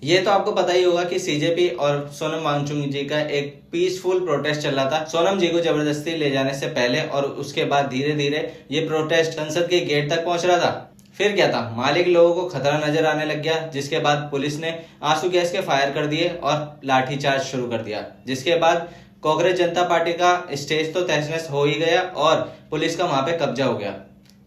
ये तो आपको पता ही होगा कि सीजेपी और सोनम वांगचुक जी का एक पीसफुल प्रोटेस्ट चल रहा था सोनम जी को जबरदस्ती ले जाने से पहले, और उसके बाद धीरे धीरे ये प्रोटेस्ट संसद के गेट तक पहुंच रहा था। फिर क्या था, मालिक लोगों को खतरा नजर आने लग गया, जिसके बाद पुलिस ने आंसू गैस के फायर कर दिए और लाठीचार्ज शुरू कर दिया। जिसके बाद कांग्रेस जनता पार्टी का स्टेज तो तहस नहस हो ही गया और पुलिस का वहां पे कब्जा हो गया।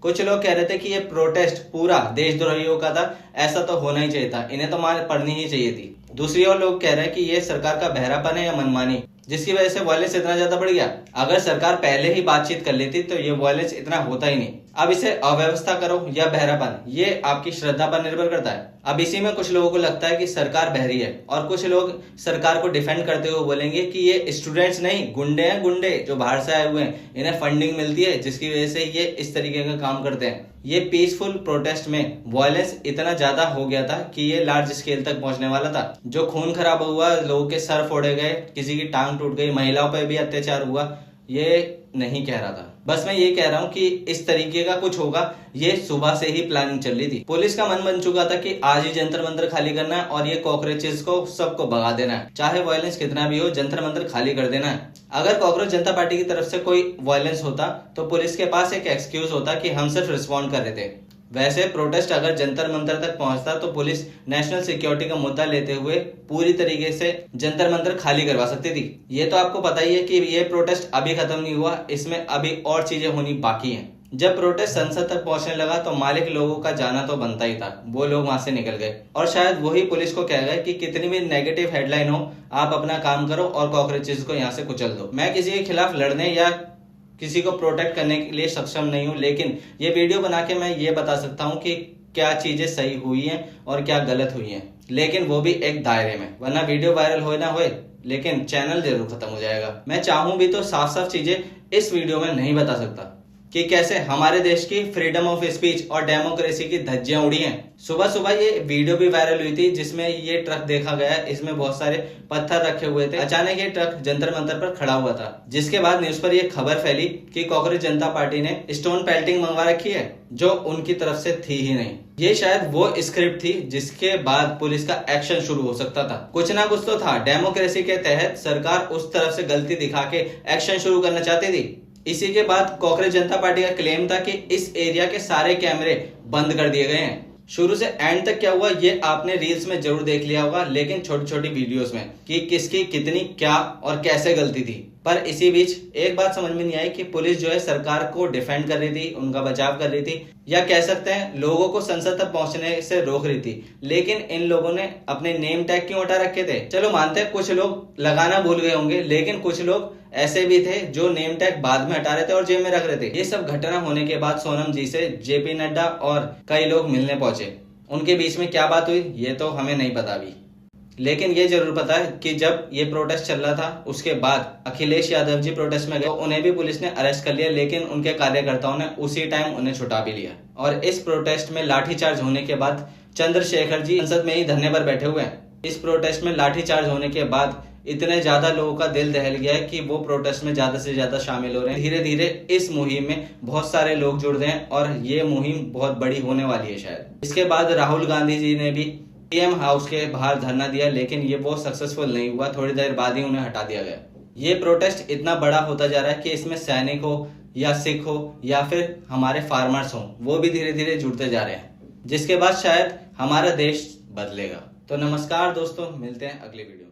कुछ लोग कह रहे थे कि ये प्रोटेस्ट पूरा देशद्रोहियों का था, ऐसा तो होना ही चाहिए था, इन्हें तो मार पड़नी ही चाहिए थी। दूसरी ओर लोग कह रहे हैं कि ये सरकार का बहरापन है या मनमानी, जिसकी वजह से वायलेंस इतना ज्यादा बढ़ गया। अगर सरकार पहले ही बातचीत कर लेती तो ये वायलेंस इतना होता ही नहीं। अब इसे अव्यवस्था करो या बहरापन, ये आपकी श्रद्धा पर निर्भर करता है। अब इसी में कुछ लोगों को लगता है कि सरकार बहरी है, और कुछ लोग सरकार को डिफेंड करते हुए बोलेंगे कि ये स्टूडेंट्स नहीं, गुंडे हैं, गुंडे जो बाहर से आए हुए हैं, इन्हें फंडिंग मिलती है जिसकी वजह से ये इस तरीके का काम करते हैं। ये पीसफुल प्रोटेस्ट में वायलेंस इतना ज्यादा हो गया था कि ये लार्ज स्केल तक पहुंचने वाला था। जो खून खराब हुआ, लोगों के सर फोड़े गए, किसी की टांग टूट गई, महिलाओं पर भी अत्याचार हुआ, ये नहीं कह रहा था। बस मैं ये कह रहा हूँ कि इस तरीके का कुछ होगा, ये सुबह से ही प्लानिंग चल रही थी। पुलिस का मन बन चुका था कि आज ही जंतर मंतर खाली करना है और ये कॉकरोचेस को सबको भगा देना है, चाहे वायलेंस कितना भी हो, जंतर मंतर खाली कर देना है। अगर कांग्रेस जनता पार्टी की तरफ से कोई वायलेंस होता तो पुलिस के पास एक एक्सक्यूज होता कि हम सिर्फ रिस्पॉन्ड कर रहे थे। वैसे प्रोटेस्ट अगर जंतर मंतर तक पहुंचता तो पुलिस नेशनल सिक्योरिटी का मुद्दा लेते हुए पूरी तरीके से जंतर मंतर खाली करवा सकती थी। ये तो आपको पता ही है कि ये प्रोटेस्ट अभी खत्म नहीं हुआ, इसमें अभी और चीजें होनी बाकी हैं। जब प्रोटेस्ट संसद तक पहुंचने लगा तो मालिक लोगों का जाना तो बनता ही था, वो लोग वहां से निकल गए और शायद वही पुलिस को कह गए कि कितनी भी नेगेटिव हेडलाइन हो, आप अपना काम करो और कॉकरोचेस को यहाँ से कुचल दो। मैं किसी के खिलाफ लड़ने या किसी को प्रोटेक्ट करने के लिए सक्षम नहीं हूं, लेकिन ये वीडियो बना के मैं ये बता सकता हूं कि क्या चीजें सही हुई हैं और क्या गलत हुई हैं, लेकिन वो भी एक दायरे में, वरना वीडियो वायरल हो ना होए लेकिन चैनल जरूर खत्म हो जाएगा। मैं चाहूं भी तो साफ साफ चीजें इस वीडियो में नहीं बता सकता कि कैसे हमारे देश की फ्रीडम ऑफ स्पीच और डेमोक्रेसी की धज्जियां उड़ी हैं। सुबह सुबह ये वीडियो भी वायरल हुई थी जिसमें ये ट्रक देखा गया, इसमें बहुत सारे पत्थर रखे हुए थे। अचानक ये ट्रक जंतर मंतर पर खड़ा हुआ था, जिसके बाद न्यूज पर यह खबर फैली कि कांग्रेस जनता पार्टी ने स्टोन पेल्टिंग मंगवा रखी है, जो उनकी तरफ से थी ही नहीं। ये शायद वो स्क्रिप्ट थी जिसके बाद पुलिस का एक्शन शुरू हो सकता था। कुछ ना कुछ तो था, डेमोक्रेसी के तहत सरकार उस तरफ से गलती दिखा के एक्शन शुरू करना चाहती थी। इसी के बाद कांग्रेस जनता पार्टी का क्लेम था कि इस एरिया के सारे कैमरे बंद कर दिए गए हैं। शुरू से एंड तक क्या हुआ ये आपने रील्स में जरूर देख लिया होगा, लेकिन छोटी छोटी वीडियोस में कि किसकी कितनी क्या और कैसे गलती थी। पर इसी बीच एक बात समझ में नहीं आई कि पुलिस जो है सरकार को डिफेंड कर रही थी, उनका बचाव कर रही थी, या कह सकते हैं लोगों को संसद तक पहुंचने से रोक रही थी। लेकिन इन लोगों ने अपने नेम टैग क्यों हटा रखे थे? चलो मानते हैं कुछ लोग लगाना भूल गए होंगे, लेकिन कुछ लोग ऐसे भी थे जो नेम टैग बाद में हटा रहे थे और जेब में रख रहे थे। ये सब घटना होने के बाद सोनम जी से जेपी नड्डा और कई लोग मिलने पहुंचे। उनके बीच में क्या बात हुई ये तो हमें नहीं पता अभी, लेकिन ये जरूर पता है कि जब ये प्रोटेस्ट चल रहा था उसके बाद अखिलेश यादव जी प्रोटेस्ट में गए, उन्हें भी पुलिस ने अरेस्ट कर लिया, लेकिन उनके कार्यकर्ताओं ने उसी टाइम उन्हें छुटा भी लिया। और इस प्रोटेस्ट में लाठीचार्ज होने के बाद चंद्रशेखर जी संसद में ही धरने पर बैठे हुए हैं। इस प्रोटेस्ट में लाठीचार्ज होने के बाद इतने ज्यादा लोगों का दिल दहल गया है कि वो प्रोटेस्ट में ज्यादा से ज्यादा शामिल हो रहे हैं। धीरे धीरे इस मुहिम में बहुत सारे लोग जुड़ रहे हैं और ये मुहिम बहुत बड़ी होने वाली है शायद। इसके बाद राहुल गांधी जी ने भी पीएम हाउस के बाहर धरना दिया, लेकिन ये बहुत सक्सेसफुल नहीं हुआ, थोड़ी देर बाद ही उन्हें हटा दिया गया। ये प्रोटेस्ट इतना बड़ा होता जा रहा है कि इसमें सैनिक हो या सिख हो या फिर हमारे फार्मर्स हो, वो भी धीरे धीरे जुड़ते जा रहे हैं, जिसके बाद शायद हमारा देश बदलेगा। तो नमस्कार दोस्तों, मिलते हैं अगली वीडियो में।